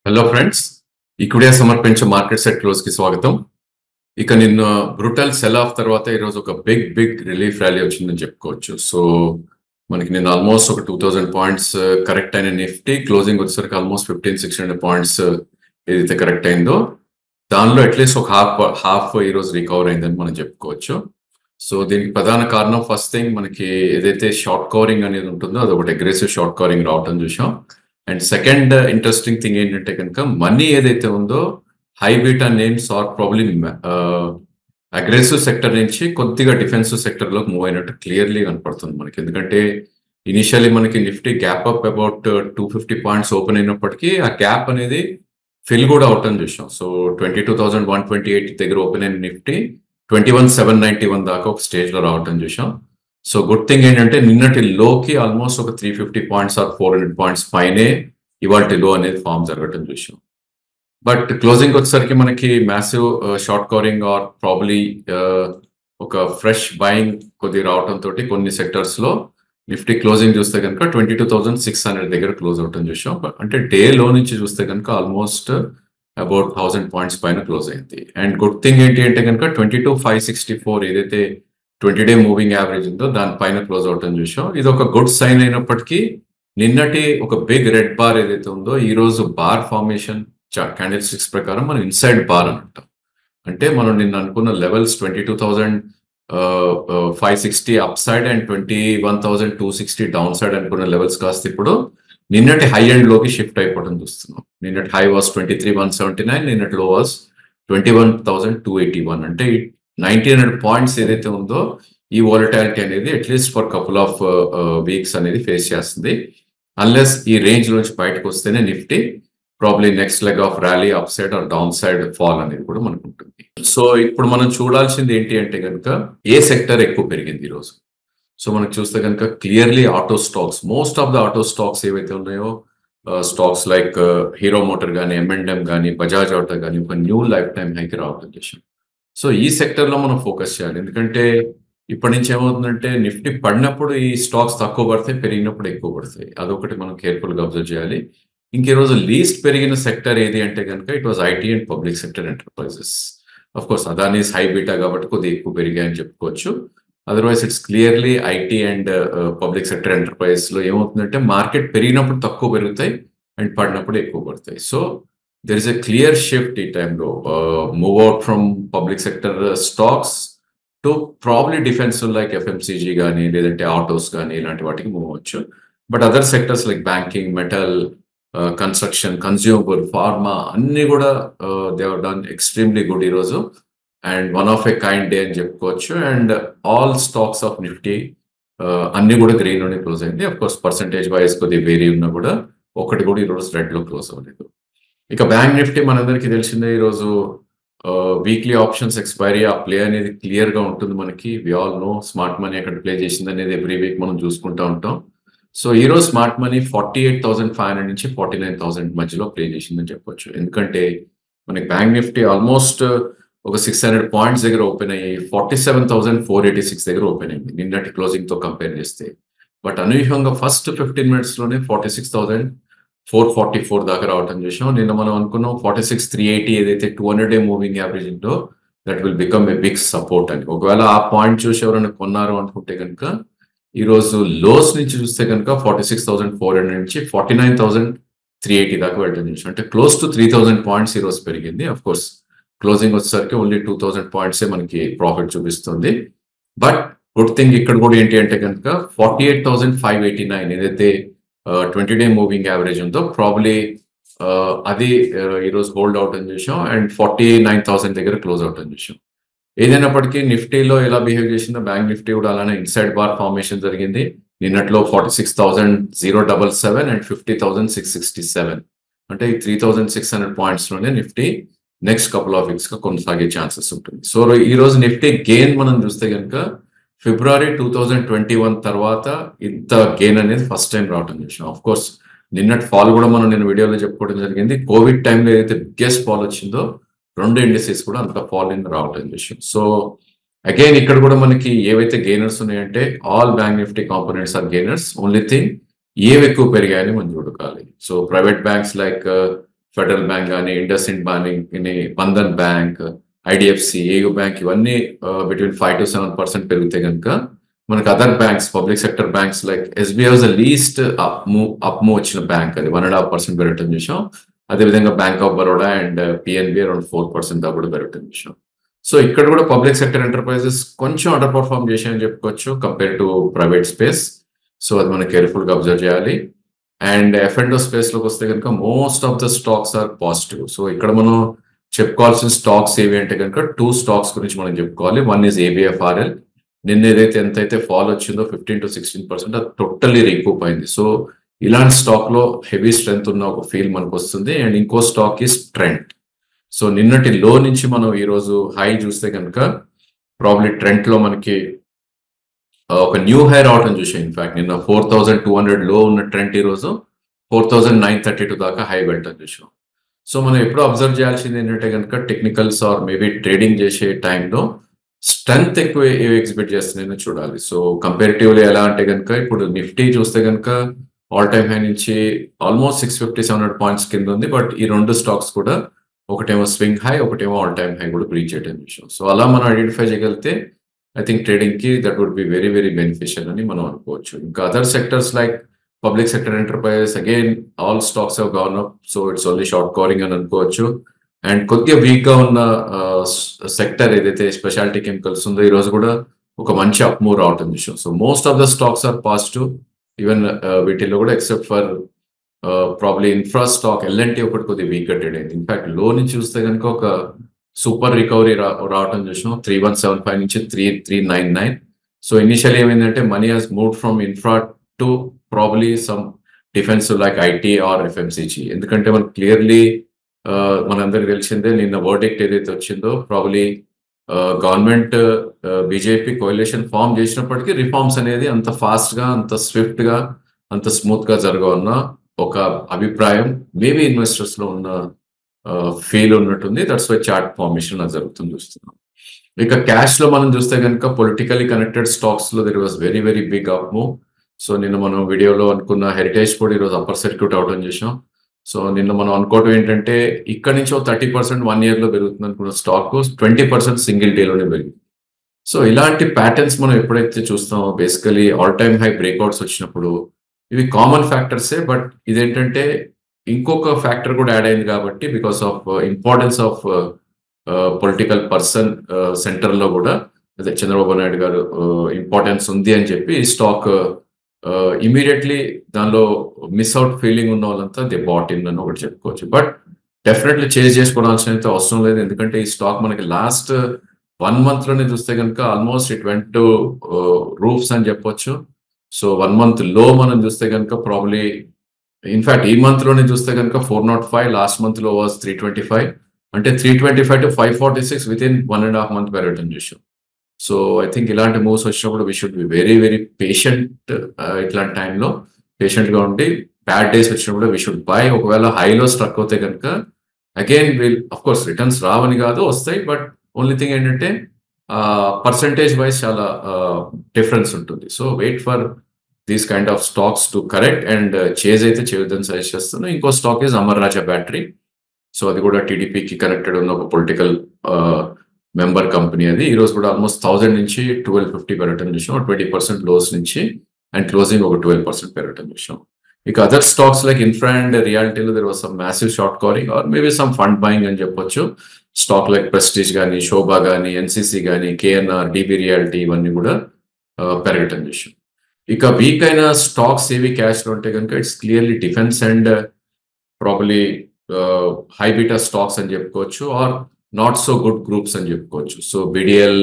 Hello friends, ఇక్కడే సమర్పించే market set close కి స్వాగతం. ఇక నిన్న బ్రూటల్ సెల్ ఆఫ్ తర్వాత ఈరోజు ఒక బిగ్ రిలీఫ్ ర్యాలీ వచ్చిందని చెప్పుకోవచ్చు. సో మనకి నిన్న ఆల్మోస్ట్ ఒక 2000 పాయింట్స్ కరెక్ట్ అయిన నిఫ్టీ క్లోజింగ్ వచ్చేసరికి ఆల్మోస్ట్ 1500-1600 పాయింట్స్ ఏదైతే కరెక్ట్ అయిందో దానిలో అట్లీస్ట్ ఒక హాఫ్ ఈరోజు రికవర్ అయిందని మనం చెప్పుకోవచ్చు. సో దీనికి ప్రధాన కారణం ఫస్ట్ థింగ్ మనకి ఏదైతే షార్ట్ కవరింగ్ అనేది ఉంటుందో అది ఒకటి అగ్రెసివ్ షార్ట్ కవరింగ్ రావటం చూసాం. అండ్ సెకండ్ ఇంట్రెస్టింగ్ థింగ్ ఏంటంటే కనుక మనీ ఏదైతే ఉందో high beta names are probably aggressive sector నుంచి కొద్దిగా డిఫెన్సివ్ సెక్టర్ లోకి మూవ్ అయినట్టు క్లియర్లీ కనపడుతుంది మనకి. ఎందుకంటే ఇనిషియల్లీ మనకి Nifty gap up about 250 points open అయినప్పటికీ ఆ గ్యాప్ అనేది ఫిల్ కూడా అవటం చూసాం. సో 22,128 దగ్గర ఓపెన్ అయిన నిఫ్టీ 21,791 దాకా ఒక స్టేజ్ లో రావటం చూసాం. సో గుడ్ థింగ్ ఏంటంటే నిన్నటి లోకి ఆల్మోస్ట్ ఒక 350 పాయింట్స్ ఆర్ 400 పాయింట్స్ పైనే ఇవాళ లో అనేది ఫామ్ జరగటం చూసాం. బట్ క్లోజింగ్ వచ్చేసరికి మనకి massive short covering or probably ఒక ఫ్రెష్ బయింగ్ కొద్ది రావటం తోటి కొన్ని సెక్టర్స్ లో నిఫ్టీ క్లోజింగ్ చూస్తే కనుక 22,600 దగ్గర క్లోజ్ అవటం చూసాం. అంటే డే లో నుంచి చూస్తే కనుక ఆల్మోస్ట్ అబౌట్ 1000 పాయింట్స్ పైన క్లోజ్ అయింది. అండ్ గుడ్ థింగ్ ఏంటి అంటే కనుక 22,564 ఏదైతే 20-డే మూవింగ్ యావరేజ్ ఉందో దానిపైన క్లోజ్ అవటం చూసాం. ఇది ఒక గుడ్ సైన్ అయినప్పటికీ నిన్నటి ఒక బిగ్ రెడ్ బార్ ఏదైతే ఉందో ఈ రోజు బార్ ఫార్మేషన్ క్యాండిల్ స్టిక్స్ ప్రకారం మనం ఇన్సైడ్ బార్ అని అంటాం. అంటే మనం నిన్న అనుకున్న levels 22,560 up side and 21,260 down side అనుకున్న లెవెల్స్ కాస్త ఇప్పుడు నిన్నటి హై ఎండ్ లోకి షిఫ్ట్ అయిపోవడం చూస్తున్నాం. నిన్నటి హై వాస్ 23,179, నిన్నటి లో వాస్ 21,281. అంటే 1900 పాయింట్స్ ఏదైతే ఉందో ఈ వాలటాలిటీ అనేది at least for couple of weeks అనేది ఫేస్ చేస్తుంది. అన్లెస్ ఈ రేంజ్ నుంచి బయటకు వస్తేనే Nifty probably next leg of rally upside or downside fall అనేది కూడా మనకు ఉంటుంది. సో ఇప్పుడు మనం చూడాల్సింది ఏంటి అంటే కనుక ఏ సెక్టర్ ఎక్కువ పెరిగింది ఈరోజు. సో మనకు చూస్తే కనుక clearly auto stocks, most of the auto stocks ఏవైతే ఉన్నాయో స్టాక్స్ లైక్ హీరో మోటార్ కానీ, M&M కానీ, బజాజ్ ఆటో కానీ ఒక న్యూ లైఫ్ టైం హైకి రావడం చేసాం. సో ఈ సెక్టర్ లో మనం ఫోకస్ చేయాలి. ఎందుకంటే ఇప్పటి నుంచి ఏమవుతుందంటే నిఫ్టీ పడినప్పుడు ఈ స్టాక్స్ తక్కువ పడతాయి, పెరిగినప్పుడు ఎక్కువ పడతాయి. అదొకటి మనం కేర్ఫుల్ గా అబ్జర్వ్ చేయాలి. ఇంక ఈ రోజు లీస్ట్ పెరిగిన సెక్టర్ ఏది అంటే కనుక it was IT and public sector enterprises. Of course Adanis high beta కాబట్టి కొద్దిగా ఎక్కువ పెరిగాయని చెప్పుకోవచ్చు. Otherwise it's clearly IT and public sector enterprise లో ఏమవుతుందంటే మార్కెట్ పెరిగినప్పుడు తక్కువ పెరుగుతాయి అండ్ పడినప్పుడు ఎక్కువ పడతాయి. So there is a clear shift ఈ టైంలో move out from public sector stocks to probably defensive like FMCG కానీ లేదంటే ఆటోస్ కానీ ఇలాంటి వాటికి మూవ్ అవ్వచ్చు. But other sectors like banking, metal, construction, consumable, pharma అన్ని కూడా they have done extremely good ఈరోజు and one of a kind day అని చెప్పుకోవచ్చు. And all stocks of Nifty అన్ని కూడా గ్రీన్ లోనే క్లోజ్ అయింది. అఫ్ కోర్స్ పర్సంటేజ్ వైజ్ కొద్దిగా వేరీ ఉన్నా కూడా ఒకటి కూడా ఈరోజు రెడ్ లో క్లోజ్ అవ్వలేదు. ఇక బ్యాంక్ నిఫ్టీ మనందరికీ తెలిసిందే ఈరోజు వీక్లీ ఆప్షన్స్ ఎక్స్పైరీ ఆ ప్లే అనేది క్లియర్ గా ఉంటుంది మనకి. We all know smart money ఎక్కడ ప్లే చేసింది అనేది ఎవ్రీ వీక్ మనం చూసుకుంటూ ఉంటాం. సో ఈ రోజు స్మార్ట్ మనీ 48,500 నుంచి 49,000 మధ్యలో ప్లే చేసిందని చెప్పొచ్చు. ఎందుకంటే మనకి బ్యాంక్ నిఫ్టీ ఆల్మోస్ట్ ఒక 600 పాయింట్స్ దగ్గర ఓపెన్ అయ్యి 47,486 దగ్గర ఓపెన్ అయింది నిన్నటి క్లోజింగ్ తో కంపేర్ చేస్తే. బట్ అనూహ్యంగా ఫస్ట్ 15 minutes లోనే 46,444 దాకా రావటం చూసాం. నిన్న మనం అనుకున్నాం 46,380 ఏదైతే 200-డే మూవింగ్ యావరేజ్ ఉందో that will become a big support అని. ఒకవేళ ఆ పాయింట్ చూసి ఎవరైనా కొన్నారు అనుకుంటే కనుక ఈ రోజు లోస్ నుంచి చూస్తే కనుక 46,400 నుంచి 49,380 దాకా వెళ్ళడం చూసాం. అంటే క్లోజ్ టు 3,000 పాయింట్స్ ఈ రోజు పెరిగింది. అఫ్ కోర్స్ క్లోజింగ్ వచ్చేసరికి ఓన్లీ 2,000 పాయింట్సే మనకి ప్రాఫిట్ చూపిస్తుంది. బట్ గుడ్ థింగ్ ఇక్కడ కూడా ఏంటి అంటే కనుక 48,589 ఏదైతే 20-డే మూవింగ్ యావరేజ్ ఉందో ప్రాబ్లీ అది ఈరోజు హోల్డ్ అవుట్ అని చూసాం అండ్ 49,000 దగ్గర క్లోజ్ అవుట్ అని చూసాం. ఏదైనప్పటికీ నిఫ్టీలో ఎలా బిహేవ్ చేసిందో బ్యాంక్ నిఫ్టీ కూడా అలానే ఇన్సైడ్ బార్ ఫార్మేషన్ జరిగింది. నిన్నట్లో 46,077 అండ్ 50,667 అంటే ఈ 3,600 పాయింట్స్ లోనే Nifty next couple of weeks గా కొనసాగే ఛాన్సెస్ ఉంటుంది. సో ఈ రోజు నిఫ్టీ గెయిన్ మనం చూస్తే కనుక ఫిబ్రవరి 2021 తర్వాత ఇంత గెయిన్ అనేది ఫస్ట్ టైం రావటం చూసాం. ఆఫ్ కోర్స్ నిన్నటి ఫాల్ కూడా మనం నేను వీడియోలో చెప్పుకోవడం జరిగింది. కోవిడ్ టైంలో ఏదైతే బిగ్గెస్ట్ ఫాల్ వచ్చిందో రెండు ఇండస్ట్రీస్ కూడా అంత ఫాల్ ఇన్ రావటం చూసాం. సో అగైన్ ఇక్కడ కూడా మనకి ఏవైతే గెయినర్స్ ఉన్నాయంటే all bank Nifty components are gainers. Only thing ఏవి ఎక్కువ పెరిగాయని మనం చూడాలి. So private banks like federal bank కానీ, IndusInd bank, Bandhan bank, IDFC, AU bank ఇవన్నీ బిట్వీన్ 5 to 7% పెరిగితే కనుక మనకు other banks, public sector banks like SBI was the least up move వచ్చిన బ్యాంక్, అది 1.5% పెరగటం చూసాం. అదేవిధంగా bank of Baroda and PNB around 4% దాకా కూడా పెరగటం చూసాం. సో ఇక్కడ కూడా పబ్లిక్ సెక్టర్ ఎంటర్ప్రైజెస్ కొంచెం అండర్ పర్ఫార్మ్ చేశాయని చెప్పుకోవచ్చు compare to private space. So అది మనం కేర్ఫుల్ గా అబ్జర్వ్ చేయాలి. అండ్ F&O స్పేస్ లోకి వస్తే కనుక most of the stocks are positive. So ఇక్కడ మనం చెప్పుకోవాల్సిన స్టాక్స్ ఏవి అంటే కనుక 2 స్టాక్స్ గురించి మనం చెప్పుకోవాలి. One is ABFRL. నిన్న ఏదైతే ఎంతైతే ఫాల్ వచ్చిందో 15 to 16% అది టోటల్లీ రీకూప్ అయింది. సో ఇలాంటి స్టాక్ లో హెవీ స్ట్రెంత్ ఉన్న ఒక ఫీల్ మనకు వస్తుంది. అండ్ ఇంకో స్టాక్ ఈస్ ట్రెంట్. సో నిన్నటి లో నుంచి మనం ఈ రోజు హై చూస్తే కనుక ప్రాబ్లీ ట్రెంట్ లో మనకి ఒక న్యూ హై రావటం చూసాం. ఇన్ఫాక్ట్ నిన్న 4,200 లో ఉన్న ట్రెంట్ ఈ రోజు 4,932 దాకా హై వెళ్ళటం చూసాం. సో మనం ఎప్పుడు అబ్జర్వ్ చేయాల్సింది ఏంటంటే కనుక టెక్నికల్స్ ఆర్ మేబీ ట్రేడింగ్ చేసే టైంలో స్ట్రెంత్ ఎక్కువ ఎగ్జిబిట్ చేస్తున్నాయని చూడాలి. సో కంపారిటివ్లీ ఎలా అంటే కనుక ఇప్పుడు నిఫ్టీ చూస్తే కనుక ఆల్ టైమ్ హై నుంచి ఆల్మోస్ట్ 650-700 పాయింట్స్ కింద ఉంది. బట్ ఈ 2 స్టాక్స్ కూడా ఒకటేమో స్వింగ్ హై, ఒకటేమో ఆల్ టైమ్ హై కూడా బ్రీచ్ చేయడం విషయం. సో అలా మనం ఐడెంటిఫై చేయగలిగితే ఐ థింక్ ట్రేడింగ్ కి that would be very very beneficial అని మనం అనుకోవచ్చు. ఇంకా other sectors like public sector enterprises again all stocks have gone up. So it's only short covering అని అనుకోవచ్చు. అండ్ కొద్దిగా వీక్ గా ఉన్న సెక్టర్ ఏదైతే స్పెషాలిటీ కెమికల్స్ ఉందో ఈ రోజు కూడా ఒక మంచి అప్ మూవ్ రావటం విషయం. So most of the stocks are positive. Even వీటిల్లో కూడా except for probably infra stock L&T ఒకటి కొద్దిగా వీక్ గా ట్రేడ్ అయింది. ఇన్ఫాక్ట్ లో నుంచి చూస్తే కనుక ఒక సూపర్ రికవరీ రావటం చూసాం. 3,175 నుంచి 3,399. సో ఇనిషియల్ ఏమైందంటే money has moved from infra to probably some defence like IT or FMCG. ఎందుకంటే మనకు క్లియర్లీ మనందరికి తెలిసిందే నిన్న వర్డిక్ట్ ఏదైతే వచ్చిందో ప్రాబ్లీ గవర్నమెంట్ బీజేపీ కోalition ఫామ్ చేసినప్పటికీ రిఫార్మ్స్ అనేది అంత ఫాస్ట్ గా, అంత స్విఫ్ట్ గా, అంత స్మూత్ గా జరగవన్న ఒక అభిప్రాయం మేబీ ఇన్వెస్టర్స్ లో ఉన్న ఫీల్ ఉన్నట్టుంది. దట్స్ వై చార్ట్ ఫార్మేషన్ అది జరుగుతుంది చూస్తున్నాం. ఇక క్యాష్ లో మనం చూస్తే కనుక పొలిటికలీ కనెక్టెడ్ స్టాక్స్ లో there was very very big up move. So నిన్న మనం వీడియోలో అనుకున్న హెరిటేజ్ కూడా ఈరోజు అప్పర్ సర్క్యూట్ అవడం చేసాం. సో నిన్న మనం అనుకోవటం ఏంటంటే ఇక్కడ నుంచి 30% 1 year లో పెరుగుతుంది అనుకున్న స్టాక్ 20% సింగిల్ డేలోనే పెరిగింది. సో ఇలాంటి ప్యాటర్న్స్ మనం ఎప్పుడైతే చూస్తామో basically all time high breakouts వచ్చినప్పుడు ఇవి కామన్ ఫ్యాక్టర్సే. బట్ ఇదేంటంటే ఇంకొక ఫ్యాక్టర్ కూడా యాడ్ అయింది కాబట్టి because of importance of political person centre లో కూడా అదే చంద్రబాబు నాయుడు గారు ఇంపార్టెన్స్ ఉంది అని చెప్పి ఈ స్టాక్ ఇమీడియట్లీ దానిలో మిస్ అవుట్ ఫీలింగ్ ఉన్న వాళ్ళంతా దే బాట్ ఇన్ అని ఒకటి చెప్పుకోవచ్చు. బట్ డెఫినెట్లీ చేంజ్ చేసుకోవాల్సిన అయితే అవసరం లేదు. ఎందుకంటే ఈ స్టాక్ మనకి లాస్ట్ 1 month లోనే చూస్తే కనుక almost it went to roofs అని చెప్పొచ్చు. సో 1 month లో మనం చూస్తే కనుక ప్రాబ్లీ ఇన్ఫాక్ట్ ఈ మంత్ లోనే చూస్తే కనుక 405, లాస్ట్ మంత్ లో వాజ్ 325. అంటే 325 to 546 విత్ ఇన్ 1.5 month పెరగటం చూసాం. సో ఐ థింక్ ఇలాంటి మూవ్స్ వచ్చినప్పుడు we should be very very patient. ఇట్లాంటి టైంలో పేషెంట్ గా ఉండి బ్యాడ్ డేస్ వచ్చినప్పుడు వీ షుడ్ బై. ఒకవేళ హైలో స్ట్రక్ అవుతే కనుక again will of course returns రావని కాదు, వస్తాయి. బట్ ఓన్లీ థింగ్ ఏంటంటే పర్సంటేజ్ వైజ్ చాలా డిఫరెన్స్ ఉంటుంది. So wait for these kind of stocks to correct and chase అయితే చేయొద్దని సజెస్ట్ చేస్తున్నాను. ఇంకో stock is Amara Raja battery. So అది కూడా టీడీపీకి కనెక్టెడ్ ఉన్న ఒక పొలిటికల్ మెంబర్ కంపెనీ. అది ఈ రోజు కూడా ఆల్మోస్ట్ 1000 నుంచి 1250 పెరగటం చూసాం. 20% లోస్ నుంచి అండ్ క్లోజింగ్ ఒక 12% పెరగటం చూసాం. ఇక other stocks like infra and రియాలిటీలో there was some massive short covering or maybe some fund buying అని చెప్పొచ్చు. స్టాక్ లైక్ ప్రెస్టీజ్ కానీ, శోభా కానీ, ఎన్సీసీ కానీ, కేఎన్ఆర్, డీబీ రియాలిటీ ఇవన్నీ కూడా పెరగటం చూసాం. ఇక వీక్ అయిన స్టాక్స్ ఏవి క్యాష్ లో ఉంటే కనుక it's clearly defence and probably high beta stocks అని చెప్పుకోవచ్చు or not so good groups అని చెప్పుకోవచ్చు. సో బిడిఎల్,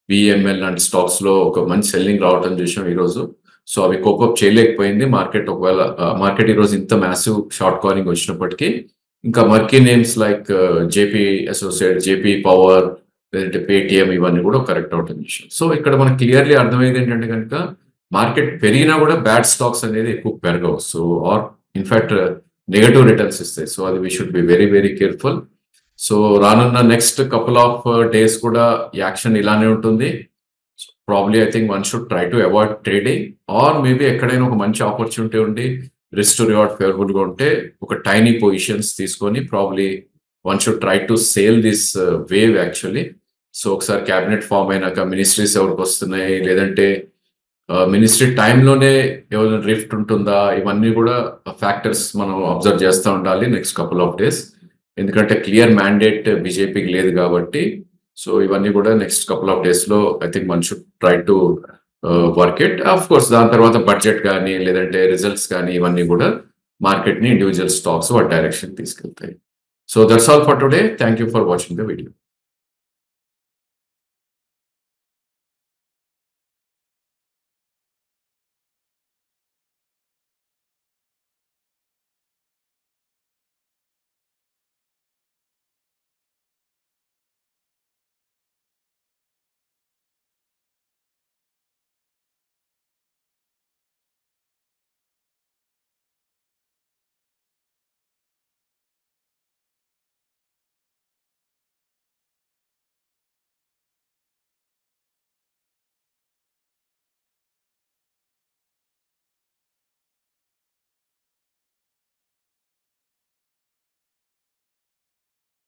బిఎంఎల్ లాంటి స్టాక్స్ లో ఒక మంచి సెల్లింగ్ రావటం చూసాం ఈ రోజు. సో అవి కోపప్ చేయలేకపోయింది మార్కెట్. ఒకవేళ మార్కెట్ ఈ రోజు ఇంత మ్యాసివ్ షార్ట్ కవరింగ్ వచ్చినప్పటికీ ఇంకా murky names like JP associate, JP power, లేదంటే పేటిఎం ఇవన్నీ కూడా కరెక్ట్ అవటం చూసాం. సో ఇక్కడ మనకు క్లియర్లీ అర్థమయ్యేది ఏంటంటే కనుక మార్కెట్ పెరిగినా కూడా బ్యాడ్ స్టాక్స్ అనేది ఎక్కువ పెరగవు. So or in fact negative returns ఇస్తాయి. సో అది we should be very very careful. So రానున్న నెక్స్ట్ కపుల్ ఆఫ్ డేస్ కూడా యాక్షన్ ఇలానే ఉంటుంది. Probably I think one should try to avoid trading or maybe ఎక్కడైనా ఒక మంచి ఆపర్చునిటీ ఉండి రిస్క్ టు రివార్డ్ ఫేవరబుల్ గా ఉంటే ఒక టైనీ పొజిషన్స్ తీసుకొని probably one should try to sale this wave actually. So ఒకసారి క్యాబినెట్ ఫామ్ అయినాక మినిస్ట్రీస్ ఎవరికి వస్తున్నాయి, లేదంటే మినిస్ట్రీ టైంలోనే ఏమైనా రిఫ్ట్ ఉంటుందా, ఇవన్నీ కూడా ఫ్యాక్టర్స్ మనం అబ్జర్వ్ చేస్తూ ఉండాలి నెక్స్ట్ కపుల్ ఆఫ్ డేస్. ఎందుకంటే క్లియర్ మ్యాండేట్ బీజేపీకి లేదు కాబట్టి. సో ఇవన్నీ కూడా నెక్స్ట్ కపుల్ ఆఫ్ డేస్ లో I think one should try to work it. Of course దాని తర్వాత బడ్జెట్ కానీ లేదంటే రిజల్ట్స్ కానీ ఇవన్నీ కూడా మార్కెట్ ని ఇండివిజువల్ స్టాక్స్ వాటి డైరెక్షన్ తీసుకెళ్తాయి. So that's all for today. Thank you for watching the video.